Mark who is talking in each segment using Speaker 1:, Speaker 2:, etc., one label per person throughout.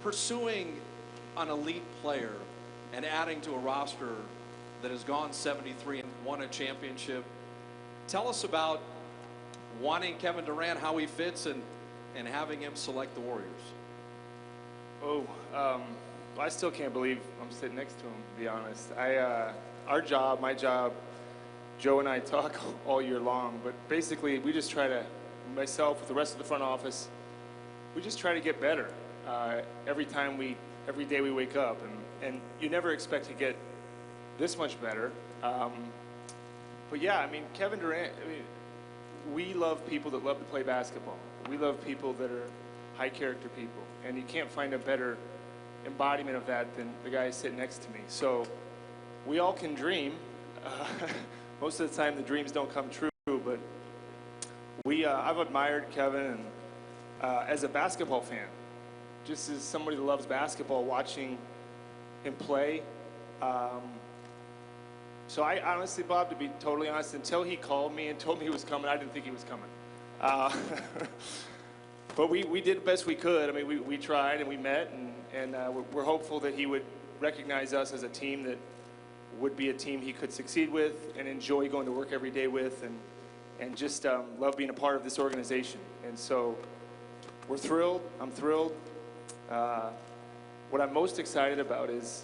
Speaker 1: pursuing an elite player and adding to a roster that has gone 73 and won a championship. Tell us about wanting Kevin Durant, how he fits, and having him select the Warriors.
Speaker 2: Oh, I still can't believe I'm sitting next to him, to be honest. Our job, my job, Joe and I talk all year long, but basically we just try to, myself with the rest of the front office, we just try to get better every day we wake up, and you never expect to get this much better. But yeah, I mean, Kevin Durant, I mean, we love people that love to play basketball. We love people that are high character people, and you can't find a better embodiment of that than the guy sitting next to me. So we all can dream. Most of the time the dreams don't come true, but I've admired Kevin as a basketball fan, just as somebody that loves basketball, watching him play. So I honestly, Bob, to be totally honest, until he called me and told me he was coming, I didn't think he was coming. But we did the best we could. I mean, we tried and we met, and we're hopeful that he would recognize us as a team that would be a team he could succeed with and enjoy going to work every day with, and just love being a part of this organization. And so we're thrilled. I'm thrilled. What I'm most excited about is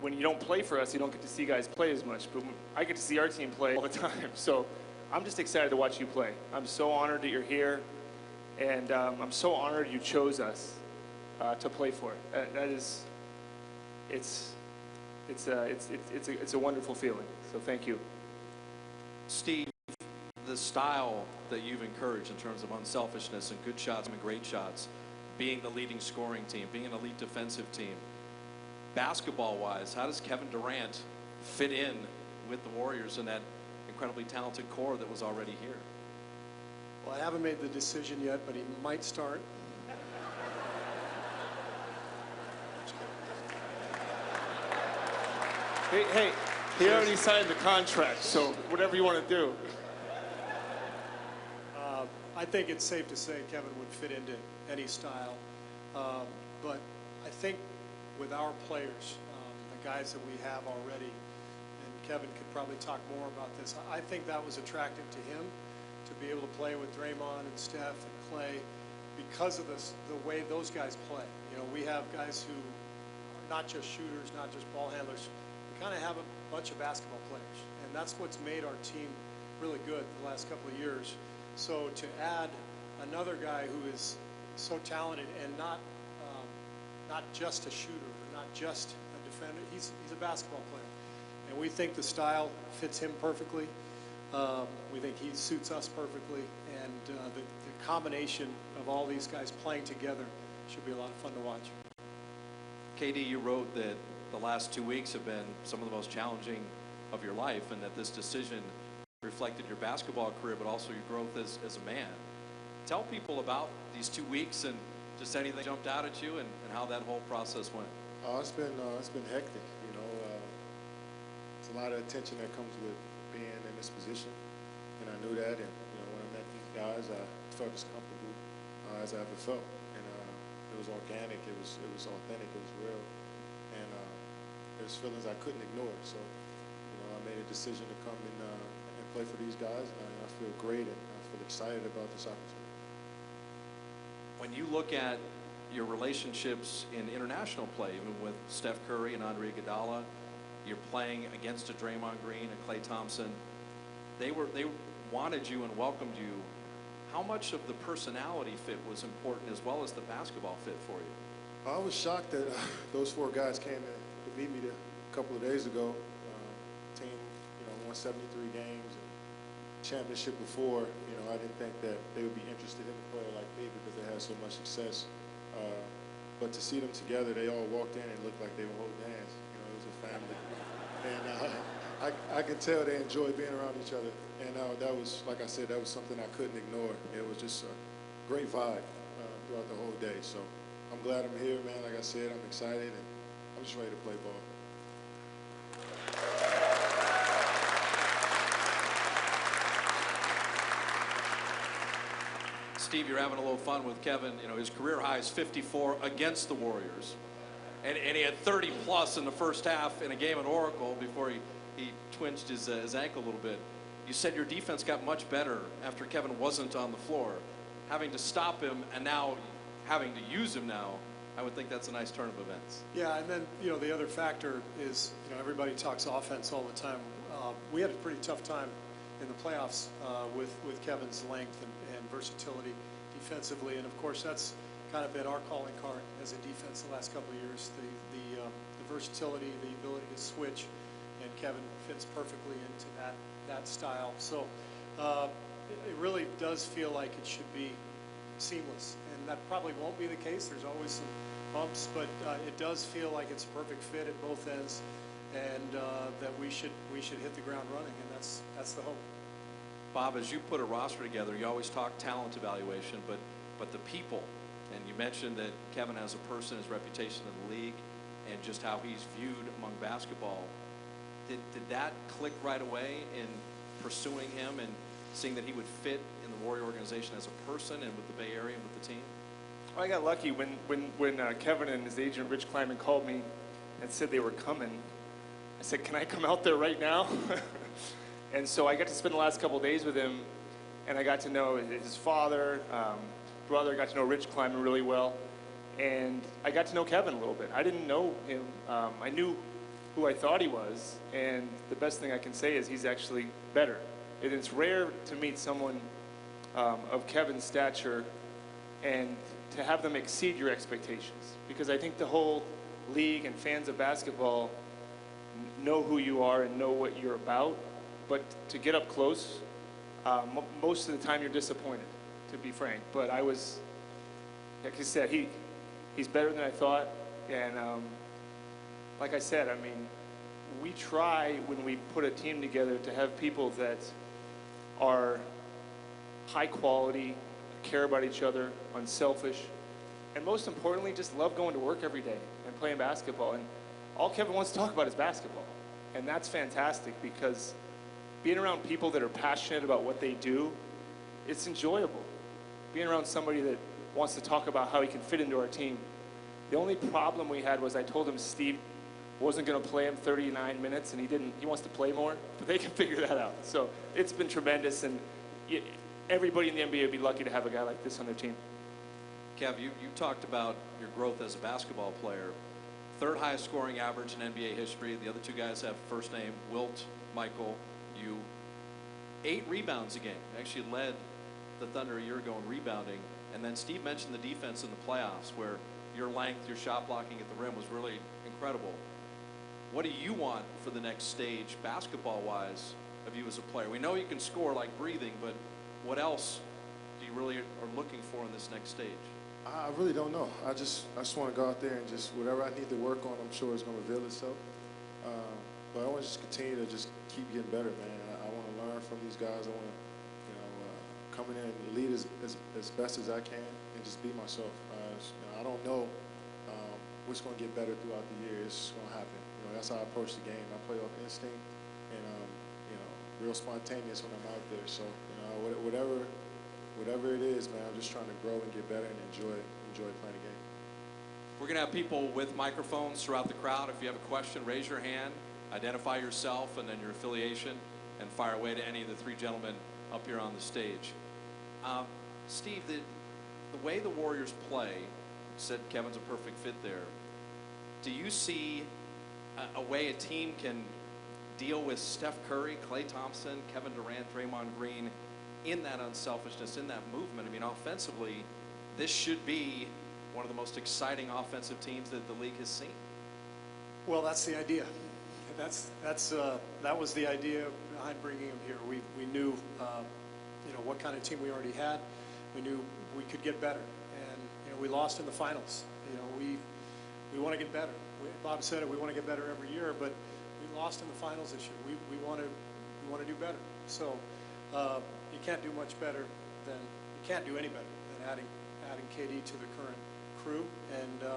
Speaker 2: when you don't play for us, you don't get to see guys play as much, but I get to see our team play all the time. So I'm just excited to watch you play. I'm so honored that you're here, and I'm so honored you chose us to play for it. It's a wonderful feeling. So thank you.
Speaker 1: Steve, the style that you've encouraged in terms of unselfishness and good shots and great shots, being the leading scoring team, being an elite defensive team, basketball-wise, how does Kevin Durant fit in with the Warriors and that incredibly talented core that was already here?
Speaker 3: Well, I haven't made the decision yet, but he might start.
Speaker 2: Hey, he already signed the contract, so whatever you want to do.
Speaker 3: I think it's safe to say Kevin would fit into any style, but I think with our players, the guys that we have already, and Kevin could probably talk more about this, I think that was attractive to him, to be able to play with Draymond and Steph and Clay, because of the way those guys play. You know, we have guys who are not just shooters, not just ball handlers. We kind of have a bunch of basketball players, and that's what's made our team really good the last couple of years. So to add another guy who is so talented and not just a shooter, or not just a defender, he's a basketball player, and we think the style fits him perfectly. We think he suits us perfectly, and the combination of all these guys playing together should be a lot of fun to watch.
Speaker 1: KD, you wrote that the last 2 weeks have been some of the most challenging of your life, and that this decision reflected your basketball career, but also your growth as a man. Tell people about these 2 weeks and just anything that jumped out at you, and how that whole process went.
Speaker 4: It's been hectic. You know, it's a lot of attention that comes with being in this position, and I knew that. And you know, when I met these guys, I felt as comfortable as I ever felt, and it was organic, it was authentic, it was real, and there's feelings I couldn't ignore. So, you know, I made a decision to come and play for these guys, and I feel great, and I feel excited about this opportunity.
Speaker 1: When you look at your relationships in international play, even with Steph Curry and Andre Iguodala, you're playing against a Draymond Green and Klay Thompson. They wanted you and welcomed you. How much of the personality fit was important, as well as the basketball fit for you?
Speaker 4: I was shocked that those 4 guys came to meet me a couple of days ago. Team, you know, won 73 games and championship before. You know, I didn't think that they would be interested in a player like me because they had so much success. But to see them together, they all walked in and looked like they were holding hands. You know, it was a family. And I could tell they enjoyed being around each other. And that was, like I said, that was something I couldn't ignore. It was just a great vibe throughout the whole day. So I'm glad I'm here, man. Like I said, I'm excited, and I'm just ready to play ball.
Speaker 1: Steve, you're having a little fun with Kevin. You know, his career high is 54 against the Warriors. And he had 30 plus in the first half in a game at Oracle before he twinged his ankle a little bit. You said your defense got much better after Kevin wasn't on the floor. Having to stop him and now having to use him now, I would think that's a nice turn of events.
Speaker 3: Yeah, and then, you know, the other factor is, you know, everybody talks offense all the time. We had a pretty tough time in the playoffs with Kevin's length and versatility defensively, and of course that's kind of been our calling card as a defense the last couple of years, the versatility, the ability to switch, and Kevin fits perfectly into that style. So it really does feel like it should be seamless, and that probably won't be the case. There's always some bumps, but it does feel like it's a perfect fit at both ends, and that we should hit the ground running, and that's the hope.
Speaker 1: Bob, as you put a roster together, you always talk talent evaluation, but the people, and you mentioned that Kevin as a person, his reputation in the league, and just how he's viewed among basketball. Did that click right away in pursuing him and seeing that he would fit in the Warrior organization as a person and with the Bay Area and with the team?
Speaker 2: Well, I got lucky when Kevin and his agent Rich Kleiman called me and said they were coming. I said, "Can I come out there right now?" And so I got to spend the last couple of days with him, and I got to know his father, brother. Got to know Rich Kleiman really well, and I got to know Kevin a little bit. I didn't know him. I knew who I thought he was, and the best thing I can say is he's actually better. And it's rare to meet someone of Kevin's stature and to have them exceed your expectations, because I think the whole league and fans of basketball know who you are and know what you're about, but to get up close, most of the time you're disappointed, to be frank. But I was, like I said, he's better than I thought, and like I said, I mean, we try when we put a team together to have people that are high quality, care about each other, unselfish, and most importantly, just love going to work every day and playing basketball. And all Kevin wants to talk about is basketball. And that's fantastic, because being around people that are passionate about what they do, it's enjoyable. Being around somebody that wants to talk about how he can fit into our team. The only problem we had was I told him Steve wasn't going to play him 39 minutes, and he wants to play more, but they can figure that out. So it's been tremendous, and everybody in the NBA would be lucky to have a guy like this on their team.
Speaker 1: Kev, you talked about your growth as a basketball player. Third highest scoring average in NBA history. The other two guys have first name, Wilt, Michael, you. 8 rebounds a game. Actually led the Thunder a year ago in rebounding. And then Steve mentioned the defense in the playoffs, where your length, your shot blocking at the rim was really incredible. What do you want for the next stage, basketball-wise, of you as a player? We know you can score like breathing, but what else do you really are looking for in this next stage?
Speaker 4: I really don't know. I just want to go out there and just whatever I need to work on, I'm sure it's going to reveal itself. But I want to just continue to just keep getting better, man. I want to learn from these guys. I want to, come in and lead as best as I can and just be myself. I don't know what's going to get better throughout the year. It's going to happen. That's how I approach the game. I play off instinct and, real spontaneous when I'm out there. So, whatever it is, man, I'm just trying to grow and get better and enjoy playing the game.
Speaker 1: We're going to have people with microphones throughout the crowd. If you have a question, raise your hand, identify yourself and then your affiliation, and fire away to any of the 3 gentlemen up here on the stage. Steve, the way the Warriors play, said Kevin's a perfect fit there. Do you see a way a team can deal with Steph Curry, Klay Thompson, Kevin Durant, Draymond Green in that unselfishness, in that movement? I mean, offensively, this should be one of the most exciting offensive teams that the league has seen.
Speaker 3: Well, that's the idea. That was the idea behind bringing him here. We knew, what kind of team we already had. We knew we could get better, and we lost in the finals. We want to get better. Bob said it. We want to get better every year, but we lost in the finals this year. We want to do better. So you can't do much better than you can't do any better than adding KD to the current crew, and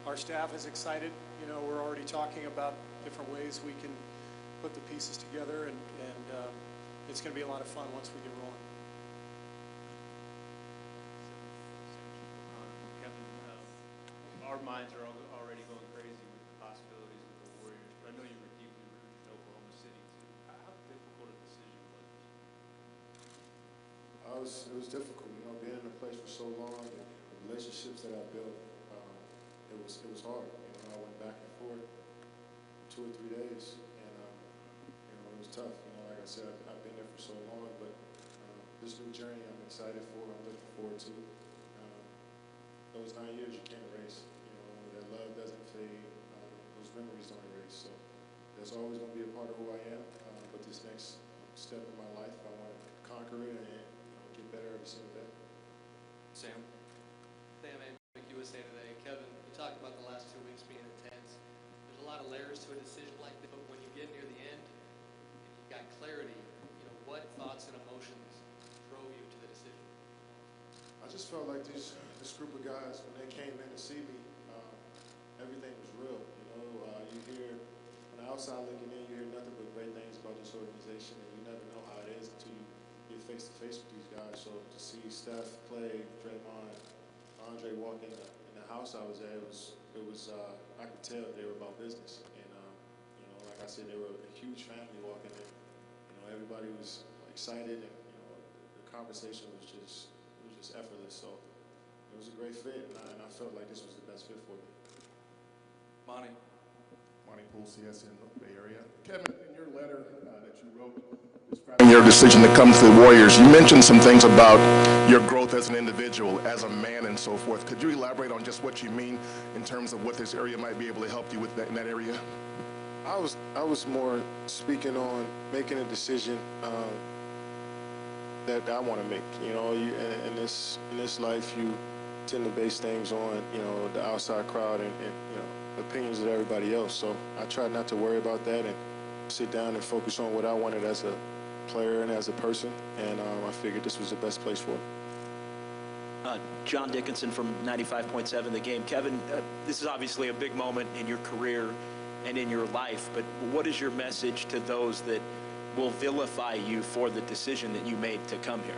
Speaker 3: our staff is excited. We're already talking about different ways we can put the pieces together, and it's going to be a lot of fun once we get rolling.
Speaker 5: our minds are already going crazy with the possibilities of the Warriors, but I know you were deeply rooted in Oklahoma City too. How difficult a decision was this?
Speaker 4: It was difficult, you know, being in a place for so long and the relationships that I built. It was hard. You know, I went back and forth 2 or 3 days, and you know, it was tough. You know, like I said, I've been there for so long, but this new journey I'm excited for. I'm looking forward to. Those 9 years you can't erase. You know, that love doesn't fade. Those memories don't erase. So that's always going to be a part of who I am. But this next step in my life, I want to conquer it and get better every single day.
Speaker 1: Sam?
Speaker 6: Sam, USA Today. Kevin, you talked about the last 2 weeks being intense. There's a lot of layers to a decision like this, but when you get near the end and you've got clarity, what thoughts and emotions drove you to the decision?
Speaker 4: I just felt like this group of guys, when they came in to see me, everything was real. You know, you hear, on the outside looking in, you hear nothing but great things about this organization, and you never know how it is until you get face to face with these guys. So to see Steph, Clay, Draymond, Andre walk in the house I was at, it was I could tell they were about business. And you know, like I said, they were a huge family walking in. You know, everybody was excited, and you know, the conversation was just effortless. So it was a great fit, and I felt like this was the best fit for me.
Speaker 1: Monty?
Speaker 7: Monty Poole, CSN Bay Area. Kevin, in your letter that you wrote describing your decision to come to the Warriors, you mentioned some things about your growth as an individual, as a man, and so forth. Could you elaborate on just what you mean in terms of what this area might be able to help you with in that area?
Speaker 4: I was more speaking on making a decision that I want to make. You know, in this life, you tend to base things on the outside crowd and the opinions of everybody else. So I tried not to worry about that and sit down and focus on what I wanted as a player and as a person. And I figured this was the best place for it.
Speaker 8: John Dickinson from 95.7 The Game. Kevin, this is obviously a big moment in your career and in your life, but what is your message to those that will vilify you for the decision that you made to come here?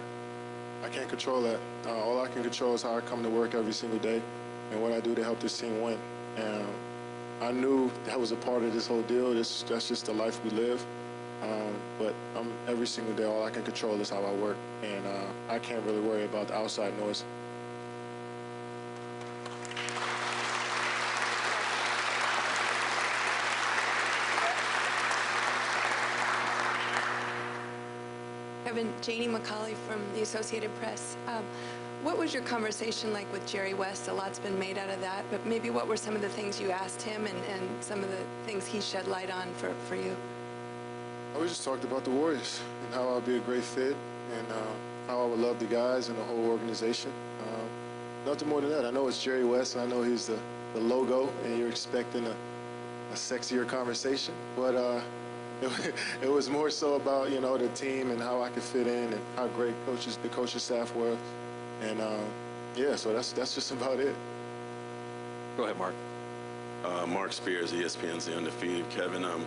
Speaker 4: I can't control that. All I can control is how I come to work every single day and what I do to help this team win. And I knew that was a part of this whole deal. That's just the life we live. But every single day, all I can control is how I work. And I can't really worry about the outside noise.
Speaker 9: Kevin, Janie McCauley from the Associated Press. What was your conversation like with Jerry West? A lot's been made out of that, but maybe what were some of the things you asked him and some of the things he shed light on for you?
Speaker 4: We just talked about the Warriors and how I'd be a great fit and how I would love the guys and the whole organization. Nothing more than that. I know it's Jerry West, and I know he's the logo, and you're expecting a sexier conversation, but it was more so about the team and how I could fit in and how great the coaching staff were, and yeah, so that's just about it.
Speaker 1: Go ahead, Mark.
Speaker 10: Mark Spears, ESPN's The Undefeated. Kevin, I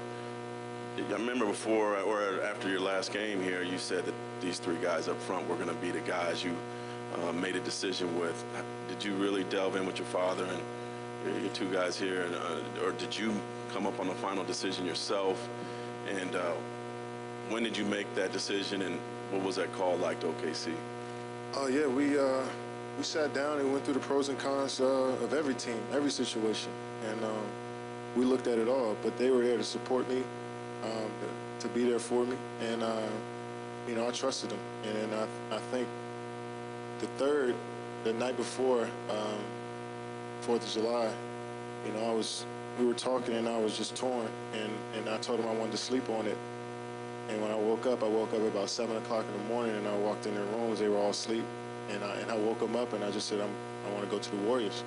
Speaker 10: remember before or after your last game here, you said that these three guys up front were going to be the guys you made a decision with. Did you really delve in with your father and your two guys here, or did you come up on the final decision yourself? And when did you make that decision, and what was that call like to OKC?
Speaker 4: Oh yeah, we sat down and went through the pros and cons of every team, every situation, and we looked at it all. But they were there to support me, to be there for me, and I trusted them. And I think the night before 4th of July, we were talking, and I was just torn, and I told him I wanted to sleep on it. And when I woke up about 7 o'clock in the morning, and I walked in their rooms, they were all asleep. And I woke them up, and I just said, I want to go to the Warriors.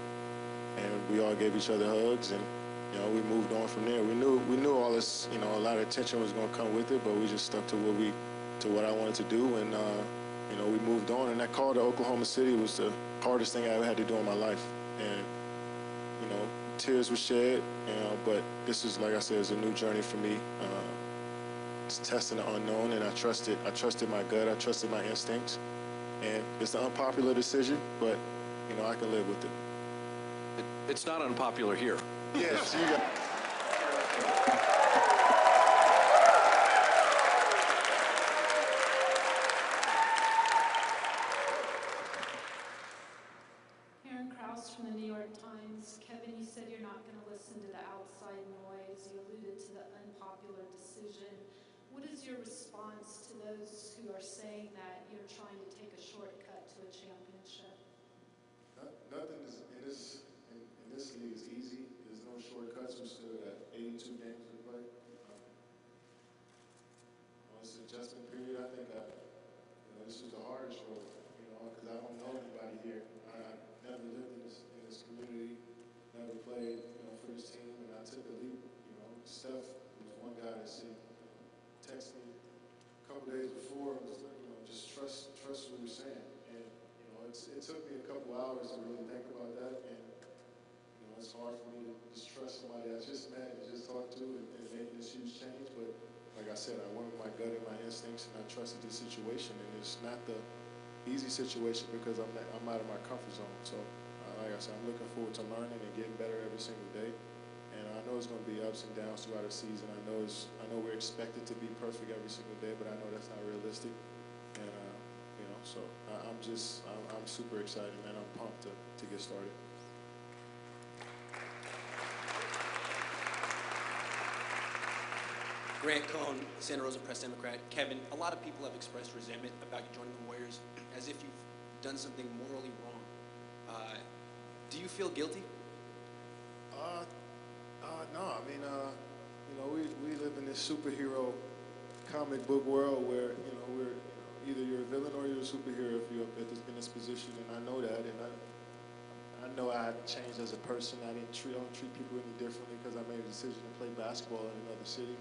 Speaker 4: And we all gave each other hugs, and we moved on from there. We knew all this, a lot of attention was going to come with it, but we just stuck to what I wanted to do, and we moved on. And that call to Oklahoma City was the hardest thing I ever had to do in my life. And tears were shed, but this is, like I said, is a new journey for me. It's testing the unknown, and I trusted my gut, I trusted my instincts, and it's an unpopular decision, but I can live with it.
Speaker 1: It's not unpopular here.
Speaker 4: Yes, you got.
Speaker 11: From the New York Times. Kevin, you said you're not going to listen to the outside noise. You alluded to the unpopular decision. What is your response to those who are saying that you're trying to take a shortcut to a championship?
Speaker 4: Nothing is in this league is easy. There's no shortcuts. We still got 82 games to play. It's an adjustment period. I think this was the hardest road, because I don't know anybody here. I never lived in this community, never played, for this team, and I took a leap. Steph was one guy that texted me a couple days before, was just trust what we're saying. And it took me a couple hours to really think about that, and it's hard for me to just trust somebody I just met and just talked to and make this huge change. But like I said, I went with my gut and my instincts, and I trusted this situation. And it's not the easy situation because I'm out of my comfort zone. So, like I said, I'm looking forward to learning and getting better every single day. And I know it's going to be ups and downs throughout the season. I know we're expected to be perfect every single day, but I know that's not realistic. And so I'm super excited, man. I'm pumped to get started.
Speaker 12: Grant Cohn, Santa Rosa Press Democrat. Kevin, a lot of people have expressed resentment about you joining the Warriors as if you've done something morally wrong. Do you feel guilty?
Speaker 4: No. I mean, we live in this superhero comic book world where, we're either you're a villain or you're a superhero if you're in this position, and I know that, and I know I have changed as a person. I don't treat people any differently because I made a decision to play basketball in another city.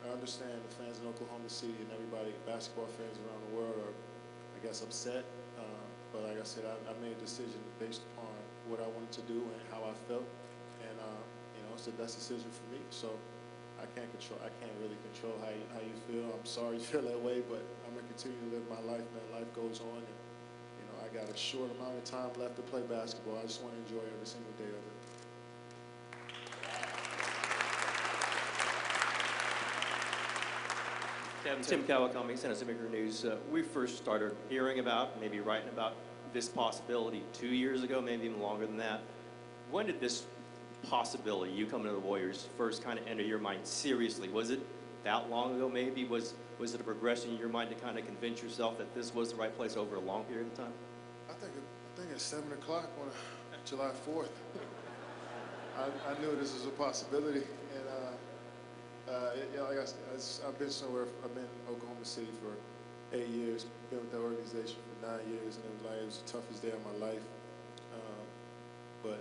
Speaker 4: I understand the fans in Oklahoma City and everybody, basketball fans around the world are, I guess, upset. But like I said, I made a decision based upon what I wanted to do and how I felt. And, it's the best decision for me. So I can't really control how you feel. I'm sorry you feel that way, but I'm going to continue to live my life, man. Life goes on. And, I got a short amount of time left to play basketball. I just want to enjoy every single day of it.
Speaker 5: Kevin, Tim Kawakami, San Jose Mercury News. We first started hearing about, maybe writing about this possibility 2 years ago, maybe even longer than that. When did this possibility, you coming to the Warriors, first kind of enter your mind seriously? Was it that long ago maybe? Was it a progression in your mind to kind of convince yourself that this was the right place over a long period of time?
Speaker 4: I think at 7 o'clock on July 4th, I knew this was a possibility. And like I said, I've been in Oklahoma City for 8 years, been with the organization for 9 years, and it was the toughest day of my life. But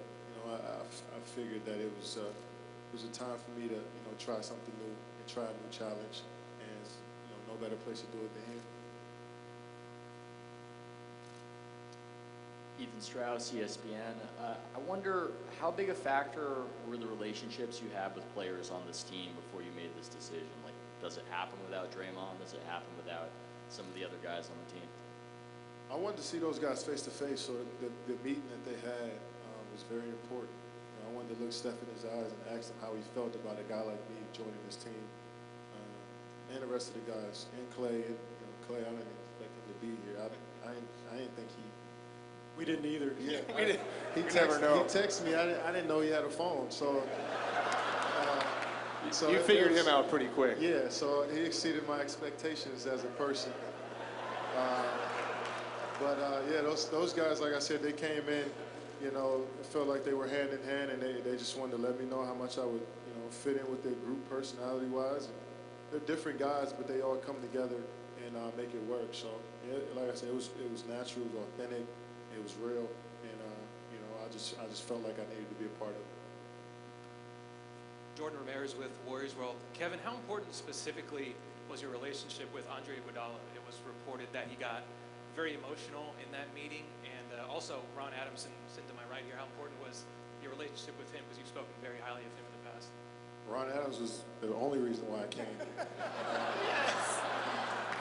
Speaker 4: I figured that it was a time for me to try something new and try a new challenge, and no better place to do it than here.
Speaker 13: Ethan Strauss, ESPN. I wonder how big a factor were the relationships you had with players on this team before you made this decision? Like, does it happen without Draymond? Does it happen without some of the other guys on the team?
Speaker 4: I wanted to see those guys face to face, so the meeting that they had was very important. I wanted to look Steph in his eyes and ask him how he felt about a guy like me joining this team, and the rest of the guys, and Clay. And, Clay, I didn't expect him to be here. I didn't think he.
Speaker 3: We didn't either.
Speaker 4: Yeah,
Speaker 2: He texted
Speaker 4: me. I didn't know he had a phone, so. So
Speaker 2: you figured him out pretty quick.
Speaker 4: Yeah, so he exceeded my expectations as a person. Yeah, those guys, like I said, they came in, it felt like they were hand in hand, and they just wanted to let me know how much I would, fit in with their group personality-wise. They're different guys, but they all come together and make it work. So, like I said, it was natural, it was authentic, it was real, and I just felt like I needed to be a part of it.
Speaker 14: Jordan Ramirez with Warriors World. Kevin, how important specifically was your relationship with Andre Iguodala? It was reported that he got very emotional in that meeting, and also Ron Adamson, sitting to my right here. How important was your relationship with him? Because you've spoken very highly of him in the past.
Speaker 4: Ron Adams was the only reason why I came.
Speaker 2: Yes.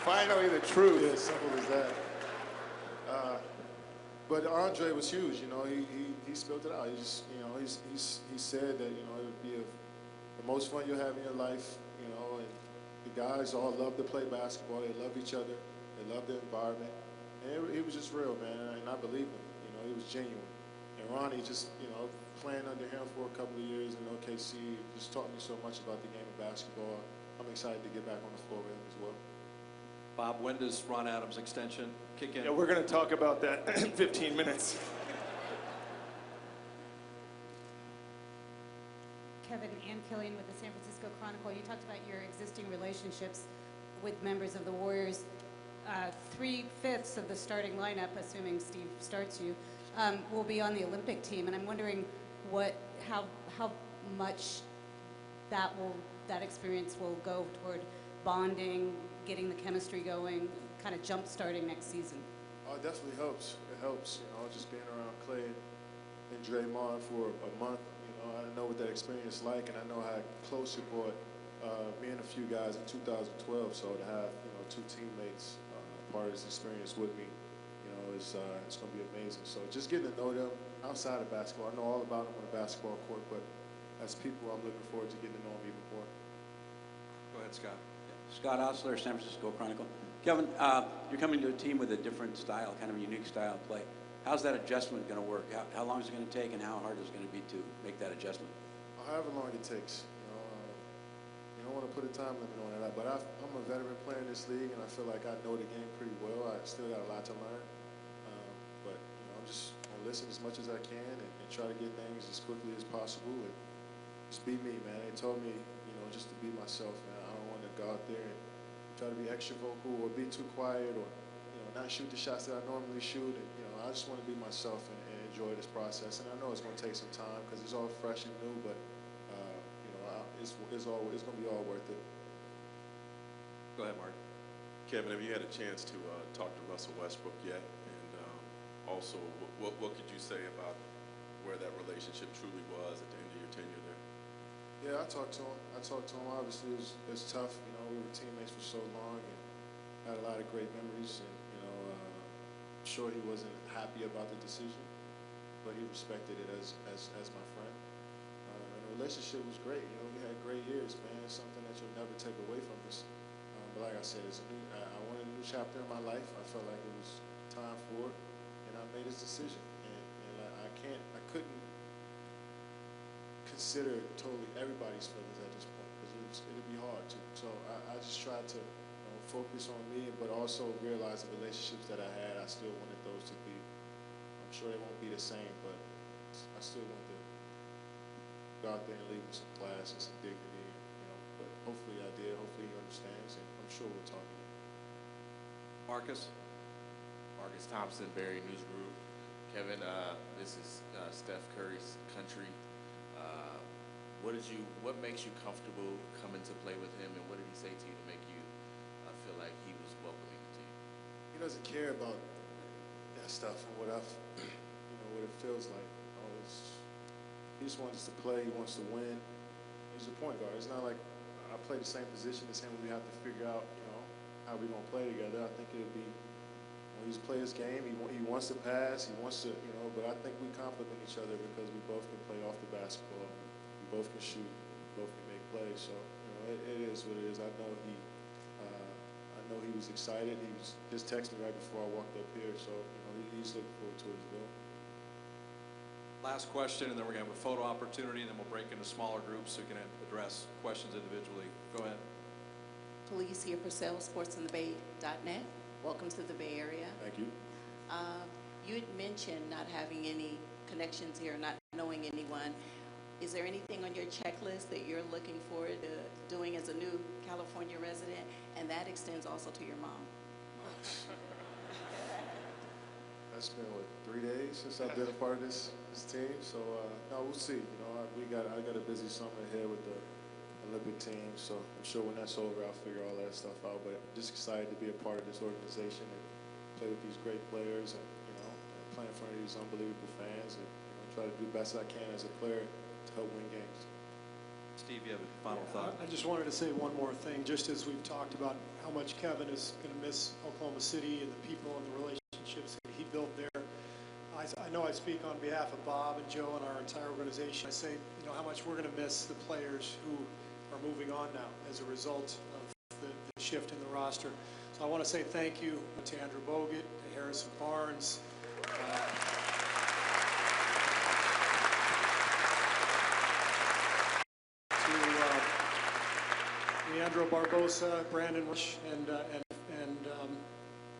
Speaker 2: Finally, the truth.
Speaker 4: Yeah, simple as that. But Andre was huge. He he spelled it out. He just, you know, he said that, you know, it would be the most fun you'll have in your life, you know, and the guys all love to play basketball. They love each other. They love the environment. And it was just real, man, and I believed him. You know, he was genuine. And Ronnie just, you know, playing under him for a couple of years in OKC just taught me so much about the game of basketball. I'm excited to get back on the floor with him as well.
Speaker 1: Bob, when does Ron Adams' extension kick in?
Speaker 2: Yeah, we're going to talk about that in 15 minutes.
Speaker 15: Kevin, Ann Killian with the San Francisco Chronicle. You talked about your existing relationships with members of the Warriors. 3/5 of the starting lineup, assuming Steve starts you, will be on the Olympic team, and I'm wondering how much that experience will go toward bonding, getting the chemistry going, kind of jump starting next season.
Speaker 4: Oh, it definitely helps. It helps, you know, just being around Clay and Draymond for a month. You know, I know what that experience is like, and I know how close it brought me and a few guys in 2012. So to have, you know, two teammates part of this experience with me, you know, it's going to be amazing. So just getting to know them outside of basketball. I know all about them on the basketball court, but as people, I'm looking forward to getting to know them even more.
Speaker 1: Go ahead, Scott.
Speaker 16: Scott Osler, San Francisco Chronicle. Kevin, you're coming to a team with a different style, kind of a unique style of play. How's that adjustment going to work? How long is it going to take, and how hard is it going to be to make that adjustment?
Speaker 4: However long it takes. You don't want to put a time limit on it, but I'm a veteran player in this league, and I feel like I know the game pretty well. I still got a lot to learn, but you know, I'm just going to listen as much as I can and try to get things as quickly as possible and just be me, man. They told me, you know, just to be myself, man. I don't want to go out there and try to be extra vocal or be too quiet or, you know, not shoot the shots that I normally shoot. And, you know, I just want to be myself and enjoy this process. And I know it's going to take some time because it's all fresh and new, but it's going to be all worth it.
Speaker 1: Go ahead, Mark.
Speaker 10: Kevin, have you had a chance to talk to Russell Westbrook yet? And also, what could you say about where that relationship truly was at the end of your tenure there?
Speaker 4: Yeah, I talked to him. Obviously, it was tough. You know, we were teammates for so long and had a lot of great memories. And, you know, I'm sure he wasn't happy about the decision, but he respected it as my friend. And the relationship was great. You know, we had great years, man. It's something that you'll never take away from us. But like I said, I wanted a new chapter in my life. I felt like it was time for it, and I made this decision. And I couldn't consider totally everybody's feelings at this point because it'd be hard to. So I just tried to focus on me, but also realize the relationships that I had. I still wanted those to be. I'm sure they won't be the same, but I still want to go out there and leave with some class and some dignity. But hopefully I did. Hopefully he understands, and I'm sure we'll talk again.
Speaker 1: Marcus.
Speaker 17: Marcus Thompson, Barry News Group. Kevin, this is Steph Curry's country. What makes you comfortable coming to play with him, and what did he say to you to make you feel like he was welcoming to you?
Speaker 4: He doesn't care about that stuff and what what it feels like. He just wants to play. He wants to win. He's a point guard. It's not like I play the same position as him. We have to figure out, how we're gonna play together. I think it'll be. He's play his game. He wants to pass. He wants to, But I think we complement each other because we both can play off the basketball. We both can shoot. We both can make plays. So it is what it is. I know he was excited. He was just texting me right before I walked up here. So he's looking forward to it as well.
Speaker 1: Last question, and then we're going to have a photo opportunity, and then we'll break into smaller groups so we can address questions individually. Go ahead.
Speaker 18: Police here for SalesforceInTheBay.net. Welcome to the Bay Area.
Speaker 4: Thank you.
Speaker 18: You had mentioned not having any connections here, not knowing anyone. Is there anything on your checklist that you're looking forward to doing as a new California resident? And that extends also to your mom.
Speaker 4: It's been, 3 days since I've been a part of this team. So, no, we'll see. I got a busy summer ahead with the Olympic team. So I'm sure when that's over, I'll figure all that stuff out. But I'm just excited to be a part of this organization and play with these great players and, play in front of these unbelievable fans and try to do the best I can as a player to help win games.
Speaker 1: Steve, you have a final thought?
Speaker 3: I just wanted to say one more thing, just as we've talked about how much Kevin is going to miss Oklahoma City and the people and the relationships that he built there. I know I speak on behalf of Bob and Joe and our entire organization. I say, you know, how much we're going to miss the players who are moving on now as a result of the shift in the roster. So I want to say thank you to Andrew Bogut, to Harrison Barnes, Leandro Barbosa, Brandon Rush, and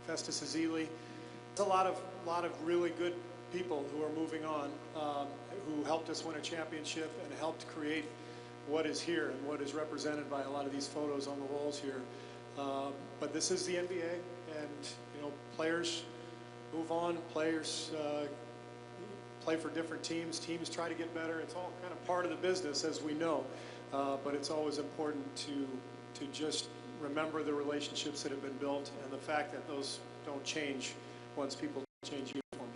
Speaker 3: Festus Azili. There's a lot of really good people who are moving on, who helped us win a championship and helped create what is here and what is represented by a lot of these photos on the walls here. But this is the NBA, and you know, players move on, players play for different teams, teams try to get better. It's all kind of part of the business, as we know, but it's always important to just remember the relationships that have been built and the fact that those don't change once people change uniforms.